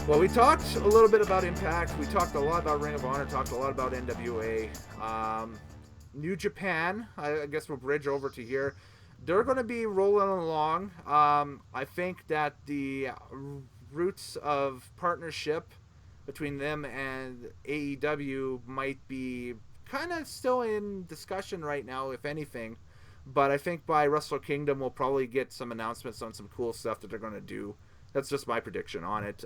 Well, we talked a little bit about Impact. We talked a lot about Ring of Honor. Talked a lot about NWA. New Japan. I guess we'll bridge over to here. They're going to be rolling along. I think that the roots of partnership between them and AEW might be kind of still in discussion right now, if anything. But I think by Wrestle Kingdom, we'll probably get some announcements on some cool stuff that they're going to do. That's just my prediction on it.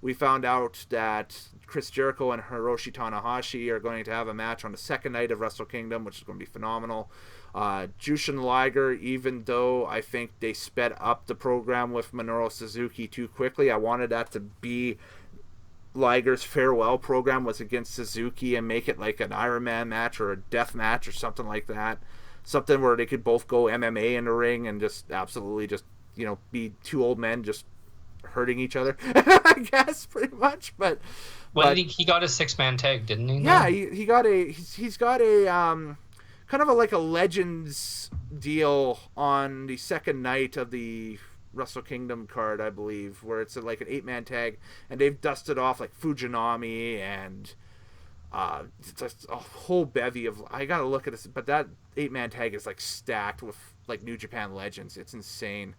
We found out that Chris Jericho and Hiroshi Tanahashi are going to have a match on the second night of Wrestle Kingdom, which is going to be phenomenal. Jushin Liger, even though I think they sped up the program with Minoru Suzuki too quickly, I wanted that to be Liger's farewell program was against Suzuki and make it like an Iron Man match or a death match or something like that. Something where they could both go MMA in the ring and just absolutely just, be two old men just hurting each other, I guess, pretty much. But he got a 6-man tag, didn't he? Yeah, he's got a kind of like a Legends deal on the second night of the Wrestle Kingdom card, I believe, where it's like an 8-man tag, and they've dusted off like Fujinami and just a whole bevy of. I gotta look at this, but that 8-man tag is like stacked with like New Japan legends. It's insane.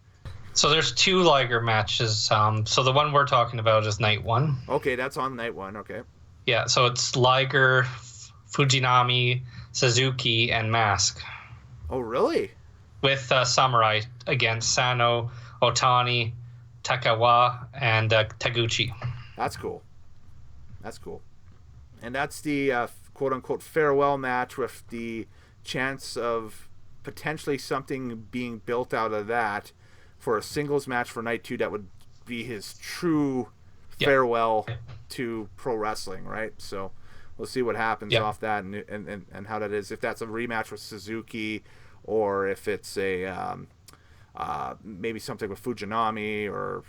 So there's 2 Liger matches. So the one we're talking about is night 1. Okay, that's on night 1. Okay. Yeah, so it's Liger, Fujinami, Suzuki, and Mask. Oh, really? With Samurai against Sano, Otani, Takawa, and Taguchi. That's cool. And that's the quote-unquote farewell match with the chance of potentially something being built out of that for a singles match for night 2 that would be his true farewell to pro wrestling, right? So we'll see what happens off that and how that is. If that's a rematch with Suzuki or if it's a maybe something with Fujinami or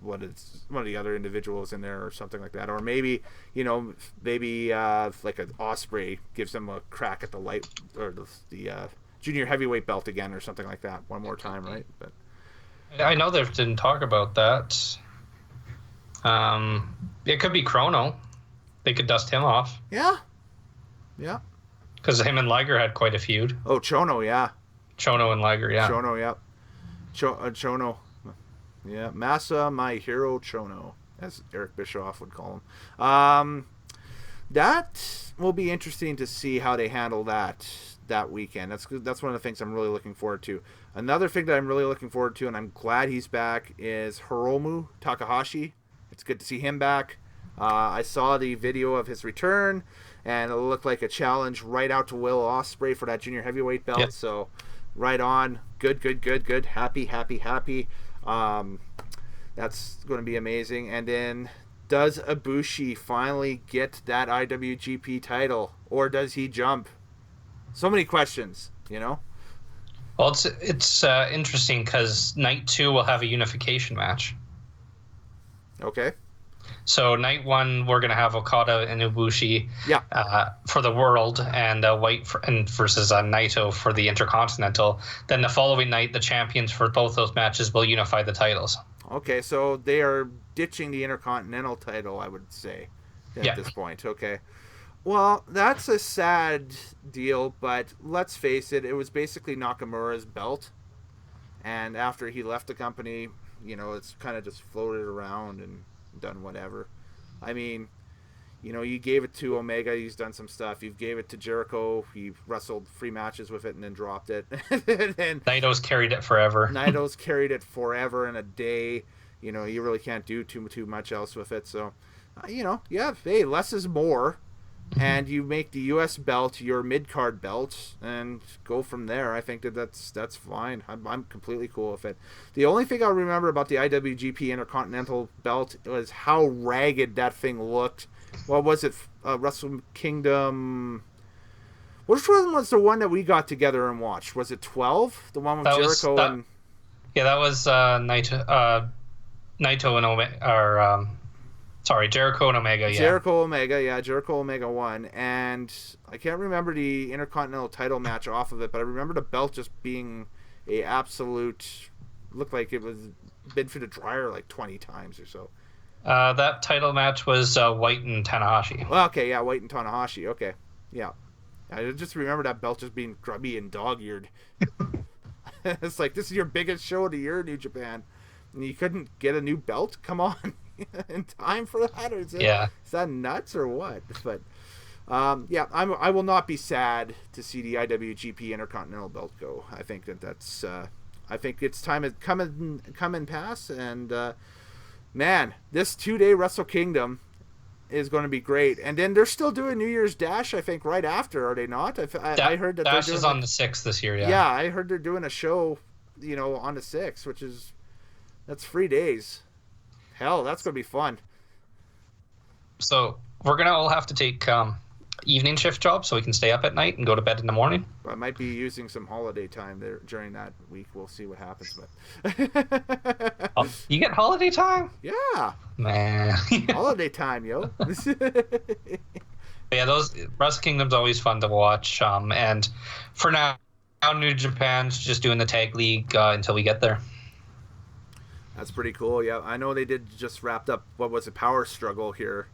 one of the other individuals in there or something like that, or maybe like an Osprey gives them a crack at the light or the junior heavyweight belt again or something like that one more time, right? But I know they didn't talk about that. It could be Chrono. They could dust him off. Yeah. Because him and Liger had quite a feud. Oh, Chono, yeah. Chono and Liger, yeah. Chono, yeah. Chono. Yeah, Masa, my hero, Chono, as Eric Bischoff would call him. That will be interesting to see how they handle that weekend. That's one of the things I'm really looking forward to. Another thing that I'm really looking forward to, and I'm glad he's back, is Hiromu Takahashi. It's good to see him back. I saw the video of his return, and it looked like a challenge right out to Will Ospreay for that junior heavyweight belt. Yep. So, right on. Good. Happy. That's going to be amazing. And then, does Ibushi finally get that IWGP title, or does he jump? So many questions, Well, it's interesting because night 2 will have a unification match. Okay. So night 1 we're gonna have Okada and Ibushi for the world, and White versus Naito for the Intercontinental. Then the following night, the champions for both those matches will unify the titles. Okay, so they are ditching the Intercontinental title, I would say, at this point. Okay. Well, that's a sad deal, but let's face it, it was basically Nakamura's belt. And after he left the company, it's kind of just floated around and done whatever. I mean, you gave it to Omega, he's done some stuff. You gave it to Jericho, he wrestled 3 matches with it and then dropped it. And Naito's carried it forever. Naito's carried it forever in a day. You really can't do too much else with it. So, hey, less is more. And you make the U.S. belt your mid-card belt and go from there. I think that's fine. I'm completely cool with it. The only thing I remember about the IWGP Intercontinental belt was how ragged that thing looked. What was it? Wrestle Kingdom. Which one was the one that we got together and watched? Was it 12? The one with Jericho and... Yeah, that was Naito and Omega, Sorry, Jericho and Omega, yeah. Jericho Omega won. And I can't remember the Intercontinental title match off of it, but I remember the belt just being a absolute... Looked like it was been for the dryer like 20 times or so. That title match was White and Tanahashi. Well, okay, yeah, White and Tanahashi. Okay, yeah. I just remember that belt just being grubby and dog-eared. It's like, this is your biggest show of the year, New Japan, and you couldn't get a new belt? Come on, in time for that? Or is that nuts or what? But yeah, I will not be sad to see the IWGP Intercontinental belt go. I think that's I think it's time to come and pass. And man, this 2-day Wrestle Kingdom is going to be great. And then they're still doing New Year's Dash, I think, right after, are they not? I heard that Dash they're doing is on the 6th this year, yeah. Yeah, I heard they're doing a show, on the 6th, that's 3 days. Hell, that's going to be fun. So we're going to all have to take evening shift jobs so we can stay up at night and go to bed in the morning. I might be using some holiday time there during that week. We'll see what happens. But you get holiday time? Yeah, man. Holiday time, yo. Yeah, those Wrestle Kingdom's always fun to watch. And for now, New Japan's just doing the tag league until we get there. That's pretty cool. Yeah, I know they did just wrapped up. What was it, Power Struggle here?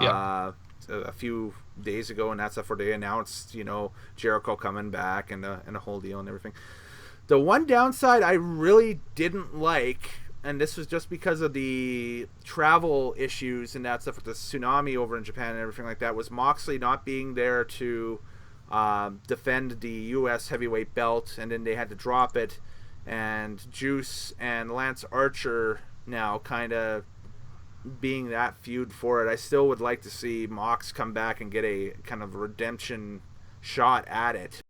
Yeah. A few days ago, and that's where they announced, Jericho coming back and a whole deal and everything. The one downside I really didn't like, and this was just because of the travel issues and that stuff with the tsunami over in Japan and everything like that, was Moxley not being there to defend the U.S. heavyweight belt, and then they had to drop it, and Juice and Lance Archer now kind of being that feud for it. I still would like to see Mox come back and get a kind of redemption shot at it,